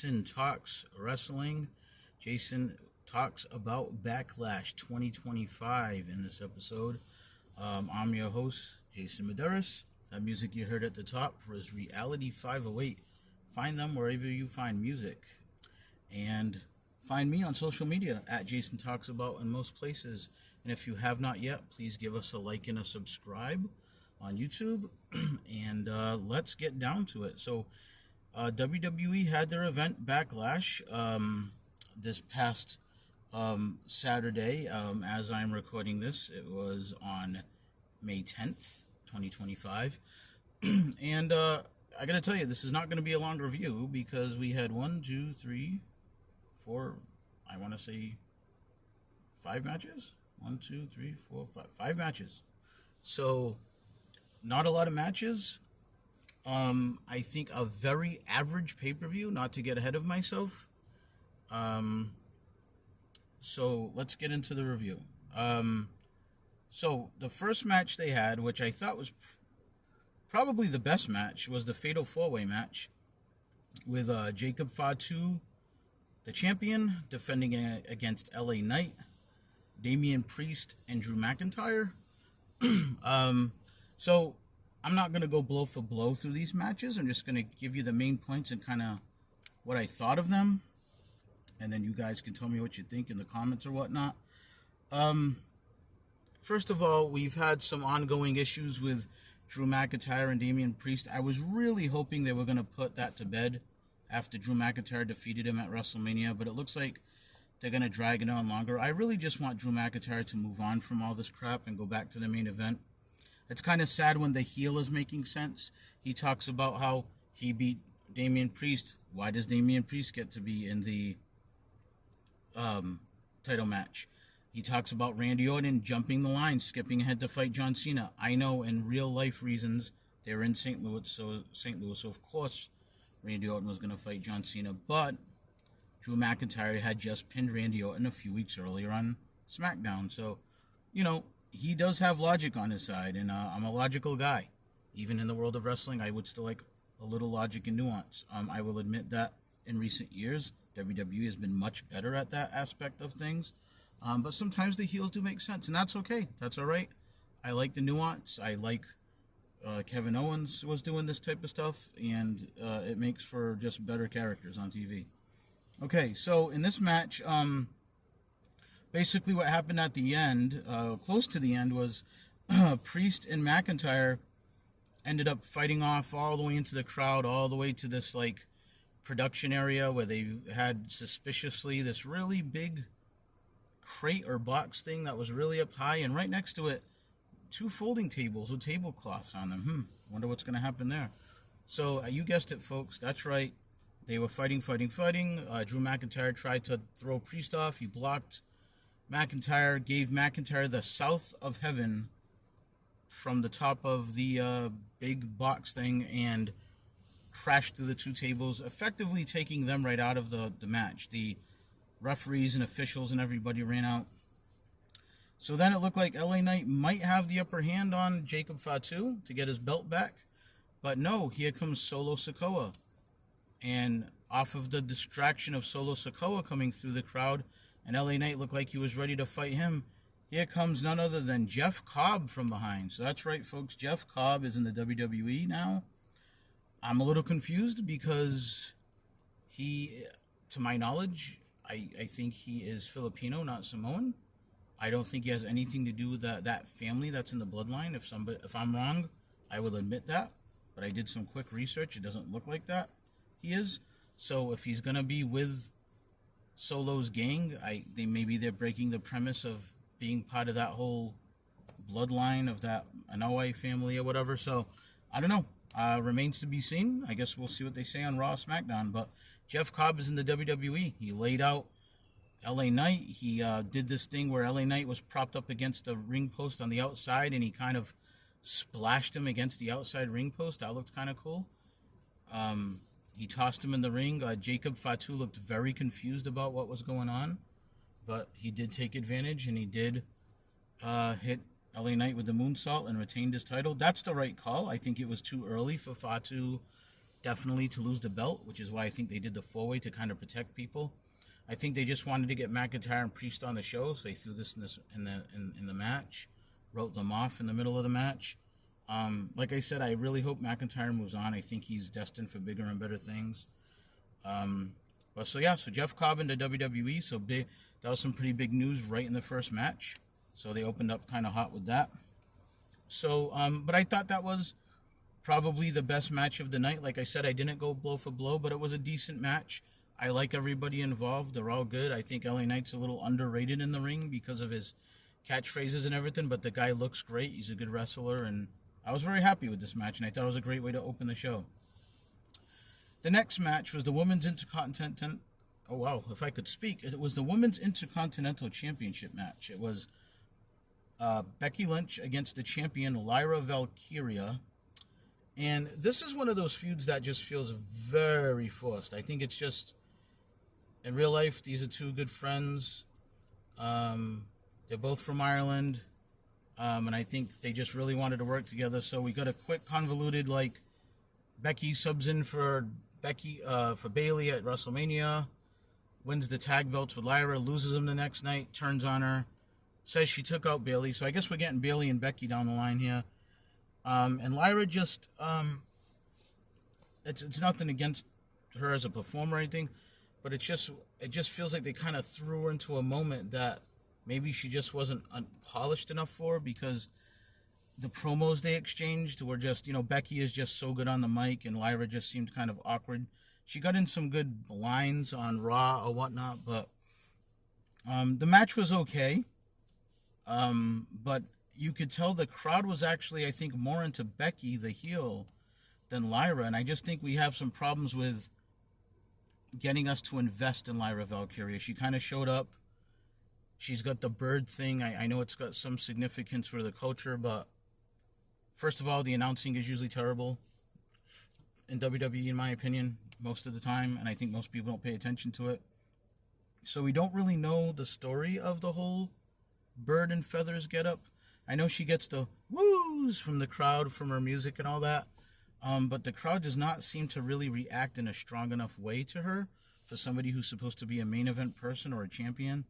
Jason Talks Wrestling. Jason talks about Backlash 2025 in this episode. I'm your host, Jason Medeiros. That music you heard at the top was Reality 508. Find them wherever you find music. And find me on social media at Jason Talks About in most places. And if you have not yet, please give us a like and a subscribe on YouTube. And let's get down to it. So WWE had their event Backlash this past Saturday. As I'm recording this, it was on May 10th, 2025. And I gotta tell you, this is not going to be a long review because we had 1, 2, 3, 4, I want to say 5 matches. 1, 2, 3, 4, 5. 5 matches. So, not a lot of matches. I think a very average pay-per-view, not to get ahead of myself. So, let's get into the review. So, the first match they had, which I thought was probably the best match, was the Fatal 4-Way match with Jacob Fatu, the champion, defending against LA Knight, Damian Priest, and Drew McIntyre. So, I'm not going to go blow for blow through these matches. I'm just going to give you the main points and kind of what I thought of them. And then you guys can tell me what you think in the comments or whatnot. First of all, we've had some ongoing issues with Drew McIntyre and Damian Priest. I was really hoping they were going to put that to bed after Drew McIntyre defeated him at WrestleMania. But it looks like they're going to drag it on longer. I really just want Drew McIntyre to move on from all this crap and go back to the main event. It's kind of sad when the heel is making sense. He talks about how he beat Damian Priest. Why does Damian Priest get to be in the title match? He talks about Randy Orton jumping the line, skipping ahead to fight John Cena. I know in real life reasons they're in St. Louis, so of course Randy Orton was going to fight John Cena. But Drew McIntyre had just pinned Randy Orton a few weeks earlier on SmackDown. So, you know, he does have logic on his side, and I'm a logical guy. Even in the world of wrestling, I would still like a little logic and nuance. I will admit that in recent years, WWE has been much better at that aspect of things. But sometimes the heels do make sense, and that's okay. That's all right. I like the nuance. I like Kevin Owens was doing this type of stuff, and it makes for just better characters on TV. Okay, so in this match, basically what happened at the end, close to the end, was Priest and McIntyre ended up fighting off all the way into the crowd, all the way to this, like, production area where they had suspiciously this really big crate or box thing that was really up high, and right next to it, 2 folding tables with tablecloths on them. Wonder what's going to happen there. So, you guessed it, folks. That's right. They were fighting. Drew McIntyre tried to throw Priest off. He blocked McIntyre, gave McIntyre the south of heaven from the top of the big box thing and crashed through the 2 tables, effectively taking them right out of the match. The referees and officials and everybody ran out. So then it looked like LA Knight might have the upper hand on Jacob Fatu to get his belt back. But no, here comes Solo Sikoa. And off of the distraction of Solo Sikoa coming through the crowd, and LA Knight looked like he was ready to fight him, here comes none other than Jeff Cobb from behind. So that's right, folks. Jeff Cobb is in the WWE now. I'm a little confused because he, to my knowledge, I think he is Filipino, not Samoan. I don't think he has anything to do with that family that's in the bloodline. If I'm wrong, I will admit that. But I did some quick research. It doesn't look like that he is. So if he's going to be with Solo's gang, maybe they're breaking the premise of being part of that whole bloodline of that Anoa'i family or whatever. So I don't know. Remains to be seen. I guess we'll see what they say on Raw, SmackDown. But Jeff Cobb is in the WWE. He laid out LA Knight. He did this thing where LA Knight was propped up against a ring post on the outside, and he kind of splashed him against the outside ring post. That looked kind of cool. He tossed him in the ring. Jacob Fatu looked very confused about what was going on, but he did take advantage, and he did hit LA Knight with the moonsault and retained his title. That's the right call. I think it was too early for Fatu definitely to lose the belt, which is why I think they did the 4-way to kind of protect people. I think they just wanted to get McIntyre and Priest on the show, so they threw this in the match, wrote them off in the middle of the match. Like I said, I really hope McIntyre moves on. I think he's destined for bigger and better things. So Jeff Cobb into WWE, so big. That was some pretty big news right in the first match. So they opened up kind of hot with that. So, but I thought that was probably the best match of the night. Like I said, I didn't go blow for blow, but it was a decent match. I like everybody involved. They're all good. I think LA Knight's a little underrated in the ring because of his catchphrases and everything, but the guy looks great. He's a good wrestler, and I was very happy with this match, and I thought it was a great way to open the show. The next match was the Women's Intercontinental... Oh, wow, if I could speak. It was the Women's Intercontinental Championship match. It was Becky Lynch against the champion Lyra Valkyria. And this is one of those feuds that just feels very forced. I think it's just... In real life, these are two good friends. They're both from Ireland. And I think they just really wanted to work together. So we got a quick, convoluted, like, Becky subs in for Bayley at WrestleMania, wins the tag belts with Lyra, loses them the next night, turns on her, says she took out Bayley. So I guess we're getting Bayley and Becky down the line here. And Lyra just, it's nothing against her as a performer or anything, but it just feels like they kind of threw her into a moment that maybe she just wasn't polished enough for, because the promos they exchanged were just, Becky is just so good on the mic, and Lyra just seemed kind of awkward. She got in some good lines on Raw or whatnot, but the match was okay. But you could tell the crowd was actually, I think, more into Becky, the heel, than Lyra, and I just think we have some problems with getting us to invest in Lyra Valkyria. She kind of showed up. She's got the bird thing. I know it's got some significance for the culture, but first of all, the announcing is usually terrible in WWE, in my opinion, most of the time, and I think most people don't pay attention to it. So we don't really know the story of the whole bird and feathers getup. I know she gets the woos from the crowd from her music and all that, but the crowd does not seem to really react in a strong enough way to her for somebody who's supposed to be a main event person or a champion.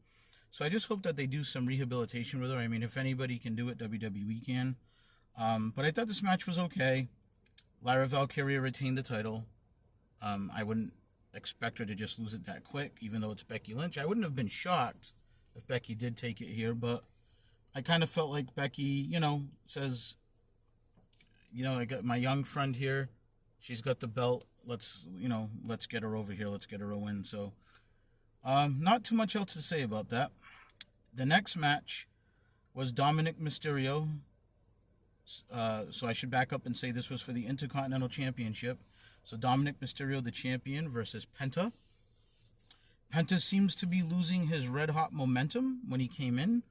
So I just hope that they do some rehabilitation with her. I mean, if anybody can do it, WWE can. But I thought this match was okay. Lyra Valkyria retained the title. I wouldn't expect her to just lose it that quick, even though it's Becky Lynch. I wouldn't have been shocked if Becky did take it here, but I kind of felt like Becky, says, I got my young friend here. She's got the belt. Let's get her over here. Let's get her a win. So, not too much else to say about that. The next match was Dominic Mysterio. So I should back up and say this was for the Intercontinental Championship. So Dominic Mysterio, the champion, versus Penta. Penta seems to be losing his red-hot momentum when he came in.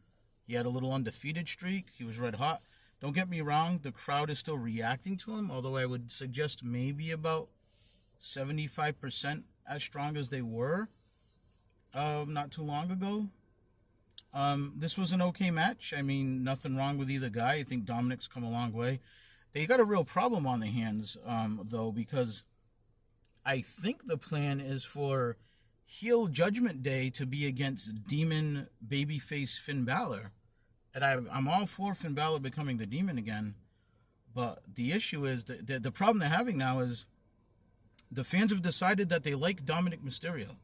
He had a little undefeated streak. He was red-hot. Don't get me wrong, the crowd is still reacting to him, although I would suggest maybe about 75% as strong as they were not too long ago. This was an okay match. I mean, nothing wrong with either guy. I think Dominic's come a long way. They got a real problem on their hands, though, because I think the plan is for heel Judgment Day to be against Demon babyface Finn Balor. And I'm all for Finn Balor becoming the Demon again. But the issue is, the problem they're having now is the fans have decided that they like Dominic Mysterio.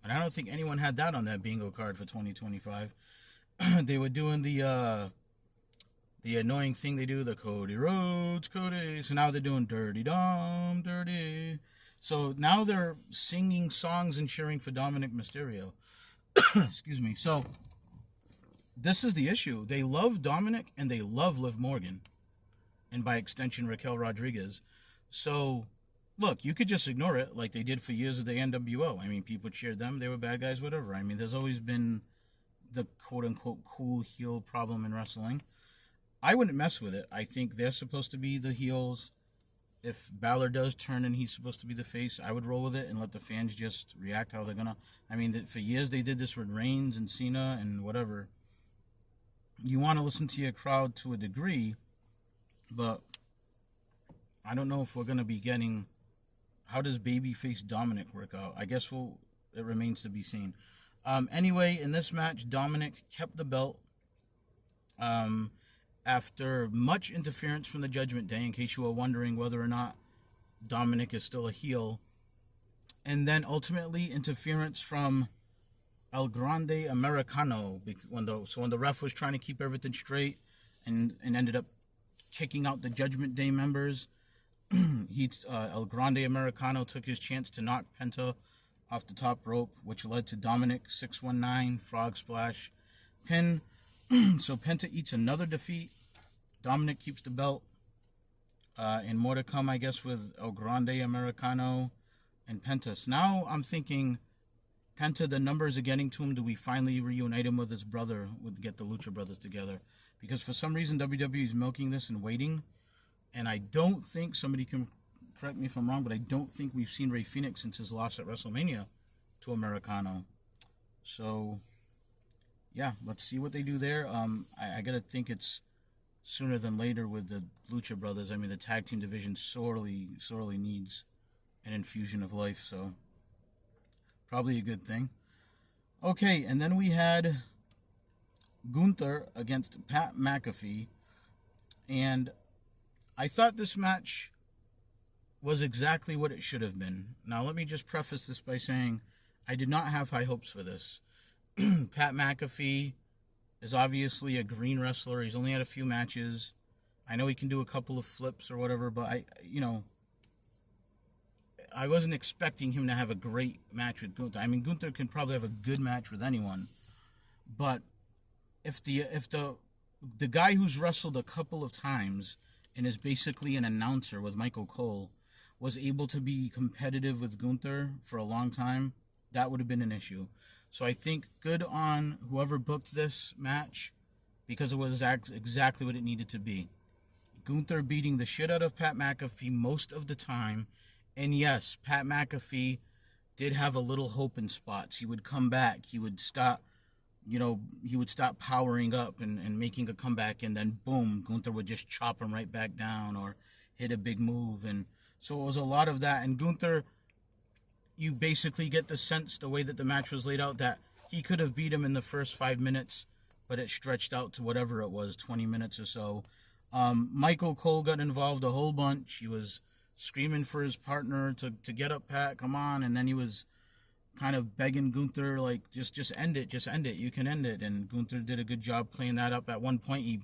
And I don't think anyone had that on that bingo card for 2025. They were doing the annoying thing they do, the Cody Rhodes, Cody. So now they're doing Dirty Dom, Dirty. So now they're singing songs and cheering for Dominic Mysterio. Excuse me. So this is the issue. They love Dominic and they love Liv Morgan. And by extension, Raquel Rodriguez. So look, you could just ignore it like they did for years with the NWO. I mean, people cheered them. They were bad guys, whatever. I mean, there's always been the quote-unquote cool heel problem in wrestling. I wouldn't mess with it. I think they're supposed to be the heels. If Balor does turn and he's supposed to be the face, I would roll with it and let the fans just react how they're going to. I mean, for years they did this with Reigns and Cena and whatever. You want to listen to your crowd to a degree, but I don't know if we're going to be getting how does babyface Dominic work out? I guess it remains to be seen. Anyway, in this match, Dominic kept the belt after much interference from the Judgment Day, in case you were wondering whether or not Dominic is still a heel. And then ultimately interference from El Grande Americano when the ref was trying to keep everything straight and ended up kicking out the Judgment Day members. El Grande Americano took his chance to knock Penta off the top rope, which led to Dominic 619 frog splash pin. So Penta eats another defeat. Dominic keeps the belt. And more to come, I guess, with El Grande Americano and Penta. So now I'm thinking, Penta, the numbers are getting to him. Do we finally reunite him with his brother? Get the Lucha Brothers together? Because for some reason WWE is milking this and waiting. And I don't think, somebody can correct me if I'm wrong, but I don't think we've seen Rey Fenix since his loss at WrestleMania to Americano. So, yeah, let's see what they do there. I got to think it's sooner than later with the Lucha Brothers. I mean, the tag team division sorely needs an infusion of life, so probably a good thing. Okay, and then we had Gunther against Pat McAfee, and I thought this match was exactly what it should have been. Now, let me just preface this by saying I did not have high hopes for this. Pat McAfee is obviously a green wrestler. He's only had a few matches. I know he can do a couple of flips or whatever, but I wasn't expecting him to have a great match with Gunther. I mean, Gunther can probably have a good match with anyone, but if the guy who's wrestled a couple of times and is basically an announcer with Michael Cole was able to be competitive with Gunther for a long time, that would have been an issue. So I think good on whoever booked this match, because it was exactly what it needed to be. Gunther beating the shit out of Pat McAfee most of the time. And yes, Pat McAfee did have a little hope in spots. He would come back. He would stop, powering up and making a comeback. And then boom, Gunther would just chop him right back down or hit a big move. And so it was a lot of that. And Gunther, you basically get the sense, the way that the match was laid out, that he could have beat him in the first 5 minutes, but it stretched out to whatever it was, 20 minutes or so. Michael Cole got involved a whole bunch. He was screaming for his partner to get up, Pat, come on. And then he was kind of begging Gunther, like, just end it, you can end it. And Gunther did a good job playing that up. At one point, he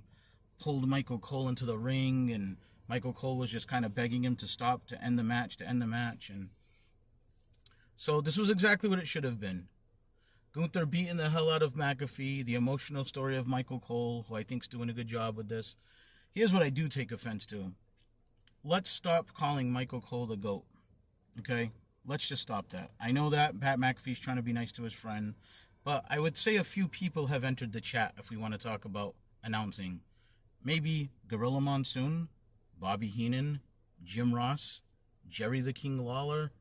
pulled Michael Cole into the ring, and Michael Cole was just kind of begging him to stop, to end the match. And so this was exactly what it should have been. Gunther beating the hell out of McAfee, the emotional story of Michael Cole, who I think's doing a good job with this. Here's what I do take offense to. Let's stop calling Michael Cole the GOAT, okay? Let's just stop that. I know that Pat McAfee's trying to be nice to his friend, but I would say a few people have entered the chat if we want to talk about announcing. Maybe Gorilla Monsoon, Bobby Heenan, Jim Ross, Jerry the King Lawler,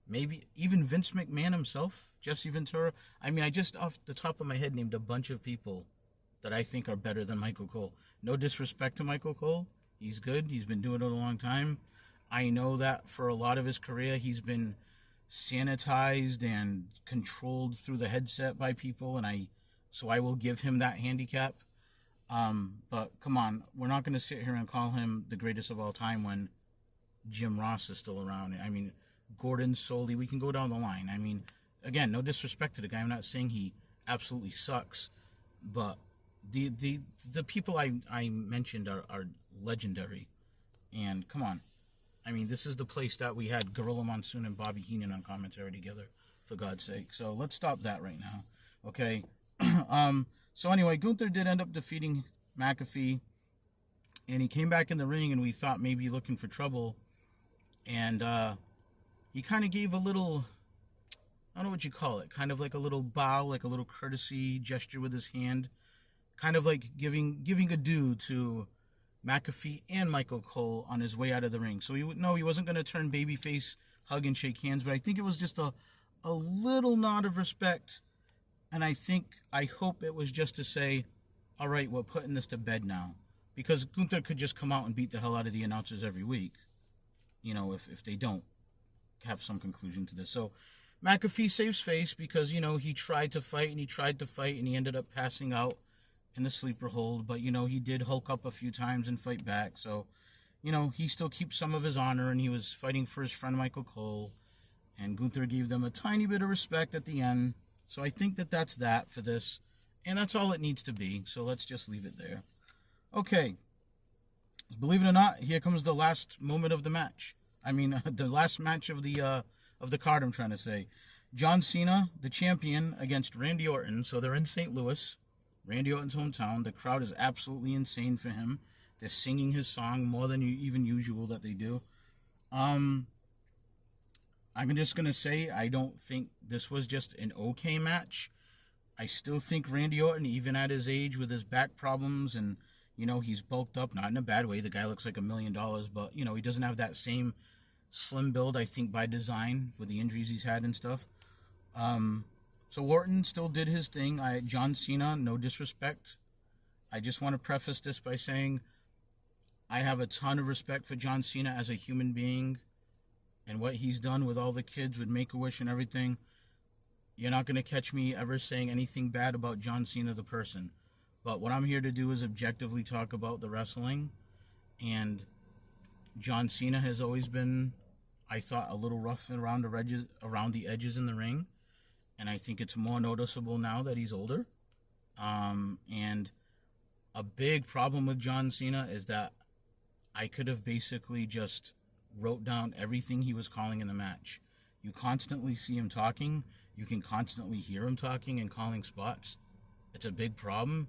maybe even Vince McMahon himself, Jesse Ventura. I mean, I just off the top of my head named a bunch of people that I think are better than Michael Cole. No disrespect to Michael Cole. He's good. He's been doing it a long time. I know that for a lot of his career, he's been sanitized and controlled through the headset by people, so I will give him that handicap. But come on, we're not going to sit here and call him the greatest of all time when Jim Ross is still around. I mean, Gordon Soley, we can go down the line. I mean, again, no disrespect to the guy. I'm not saying he absolutely sucks, but the people I mentioned are legendary. And come on, I mean, this is the place that we had Gorilla Monsoon and Bobby Heenan on commentary together, for God's sake. So let's stop that right now, okay? So anyway, Gunther did end up defeating McAfee, and he came back in the ring, and we thought maybe looking for trouble, and he kind of gave a little, I don't know what you call it, kind of like a little bow, like a little courtesy gesture with his hand, kind of like giving a due to McAfee and Michael Cole on his way out of the ring. So he wasn't going to turn babyface, hug and shake hands, but I think it was just a little nod of respect, and I hope it was just to say, all right, we're putting this to bed now, because Gunther could just come out and beat the hell out of the announcers every week, if they don't. have some conclusion to this. So McAfee saves face because, he tried to fight and he tried to fight and he ended up passing out in the sleeper hold. But, he did hulk up a few times and fight back. So, he still keeps some of his honor, and he was fighting for his friend Michael Cole. And Gunther gave them a tiny bit of respect at the end. So I think that that's that for this. And that's all it needs to be. So let's just leave it there. Okay. Believe it or not, here comes the last moment of the match. I mean, the last match of the card, I'm trying to say. John Cena, the champion, against Randy Orton. So they're in St. Louis, Randy Orton's hometown. The crowd is absolutely insane for him. They're singing his song more than even usual that they do. I'm just going to say I don't think this was just an okay match. I still think Randy Orton, even at his age with his back problems and, he's bulked up, not in a bad way. The guy looks like $1 million, but, he doesn't have that same slim build, I think, by design with the injuries he's had and stuff. So Orton still did his thing. John Cena, no disrespect. I just want to preface this by saying I have a ton of respect for John Cena as a human being and what he's done with all the kids with Make-A-Wish and everything. You're not going to catch me ever saying anything bad about John Cena the person. But what I'm here to do is objectively talk about the wrestling. And John Cena has always been, I thought, a little rough around the edges in the ring. And I think it's more noticeable now that he's older. And a big problem with John Cena is that I could have basically just wrote down everything he was calling in the match. You constantly see him talking. You can constantly hear him talking and calling spots. It's a big problem.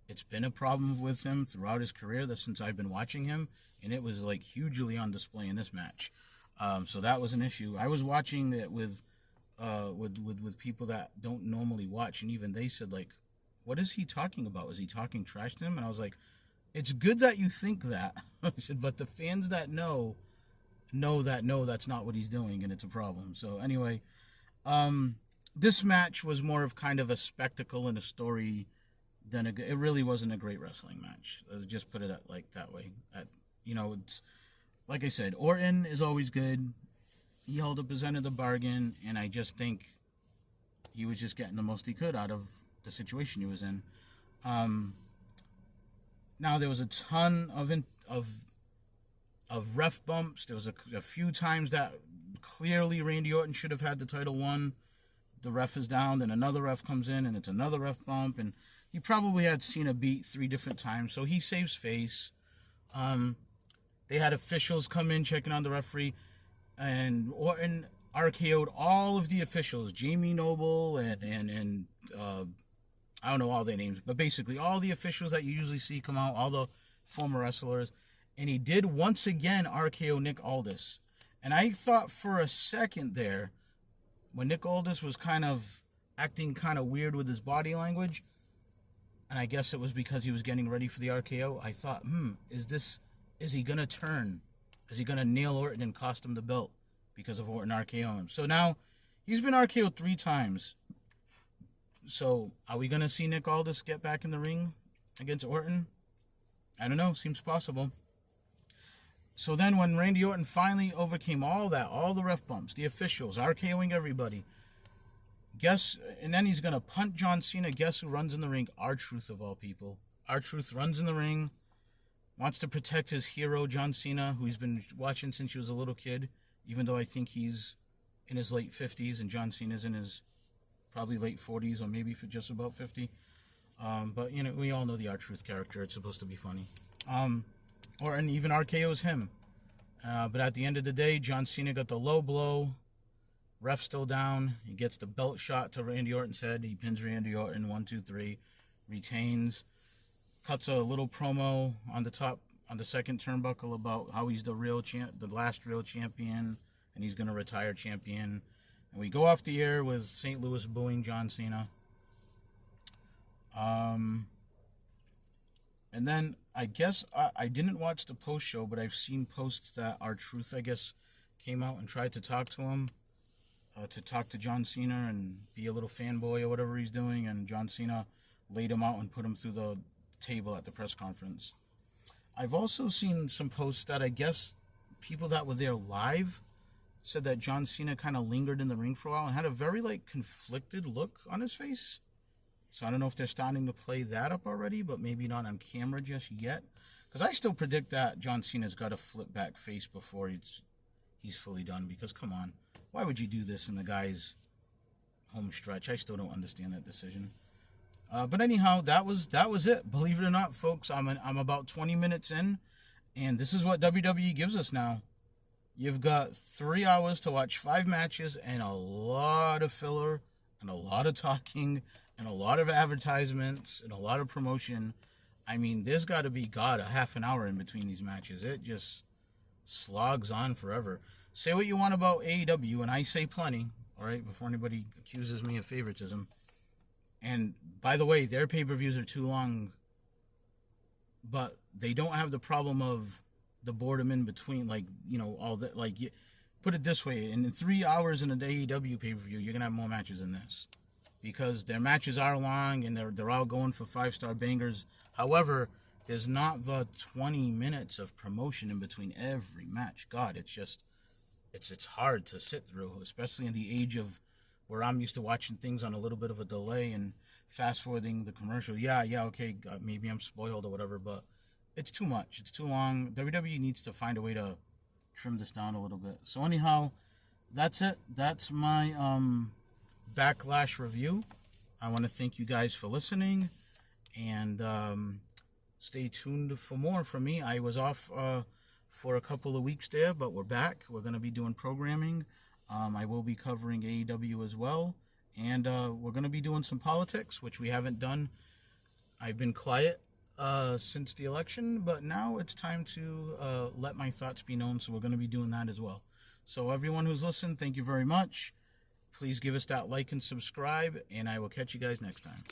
It's been a problem with him throughout his career since I've been watching him, and it was like hugely on display in this match. So that was an issue. I was watching it with people that don't normally watch, and even they said, like, what is he talking about? Is he talking trash to him? And I was like, it's good that you think that. I said, but the fans that know that's not what he's doing, and it's a problem. So anyway, this match was more of kind of a spectacle and a story than it really wasn't a great wrestling match. Let's just put it that way. It's like I said, Orton is always good. He held up his end of the bargain, and I just think he was just getting the most he could out of the situation he was in. Now there was a ton of ref bumps. There was a few times that clearly Randy Orton should have had the title won. The ref is down, then another ref comes in, and it's another ref bump, and he probably had Cena beat 3 different times, so he saves face. They had officials come in checking on the referee, and Orton RKO'd all of the officials, Jamie Noble and I don't know all their names, but basically all the officials that you usually see come out, all the former wrestlers. And he did once again RKO Nick Aldis. And I thought for a second there, when Nick Aldis was kind of acting kind of weird with his body language, and I guess it was because he was getting ready for the RKO, I thought, is he going to turn? Is he going to nail Orton and cost him the belt because of Orton RKO him? So now, he's been RKO'd 3 times. So, are we going to see Nick Aldis get back in the ring against Orton? I don't know. Seems possible. So then when Randy Orton finally overcame all that, all the ref bumps, the officials, RKOing everybody, and then he's going to punt John Cena. Guess who runs in the ring? R-Truth of all people. R-Truth runs in the ring, wants to protect his hero, John Cena, who he's been watching since he was a little kid, even though I think he's in his late 50s and John Cena's in his probably late 40s or maybe for just about 50. But, we all know the R-Truth character. It's supposed to be funny. And even RKO's him. But at the end of the day, John Cena got the low blow. Ref still down. He gets the belt shot to Randy Orton's head. He pins Randy Orton, 1, 2, 3. Retains. Cuts a little promo on the second turnbuckle about how he's the last real champion, and he's going to retire champion. And we go off the air with St. Louis booing John Cena. And then I guess I didn't watch the post show, but I've seen posts that R-Truth, I guess, came out and tried to talk to him, to talk to John Cena and be a little fanboy or whatever he's doing. And John Cena laid him out and put him through the table at the press conference. I've also seen some posts that I guess people that were there live said that John Cena kind of lingered in the ring for a while and had a very like conflicted look on his face. So I don't know if they're starting to play that up already, but maybe not on camera just yet. Because I still predict that John Cena's got a flip back face before he's fully done. Because come on, why would you do this in the guy's home stretch? I still don't understand that decision. But anyhow, that was it. Believe it or not, folks, I'm about 20 minutes in, and this is what WWE gives us now. You've got 3 hours to watch 5 matches and a lot of filler and a lot of talking and a lot of advertisements and a lot of promotion. I mean, there's got to be, a half an hour in between these matches. It just slogs on forever. Say what you want about AEW, and I say plenty, all right, before anybody accuses me of favoritism. And by the way, their pay-per-views are too long, but they don't have the problem of the boredom in between, like, you know, all that. Like, put it this way, in 3 hours in an AEW pay-per-view, you're going to have more matches than this. Because their matches are long and they're all going for 5-star bangers. However, there's not the 20 minutes of promotion in between every match. God, it's just, it's hard to sit through, especially in the age of where I'm used to watching things on a little bit of a delay and fast forwarding the commercial. Yeah, okay, God, maybe I'm spoiled or whatever, but it's too much. It's too long. WWE needs to find a way to trim this down a little bit. So anyhow, that's it. That's my Backlash review. I want to thank you guys for listening, and stay tuned for more from me. I was off for a couple of weeks there, but we're back. We're going to be doing programming. I will be covering AEW as well, and we're going to be doing some politics, which we haven't done. I've been quiet since the election, but now it's time to let my thoughts be known, so we're going to be doing that as well. So everyone who's listened, thank you very much. Please give us that like and subscribe, and I will catch you guys next time.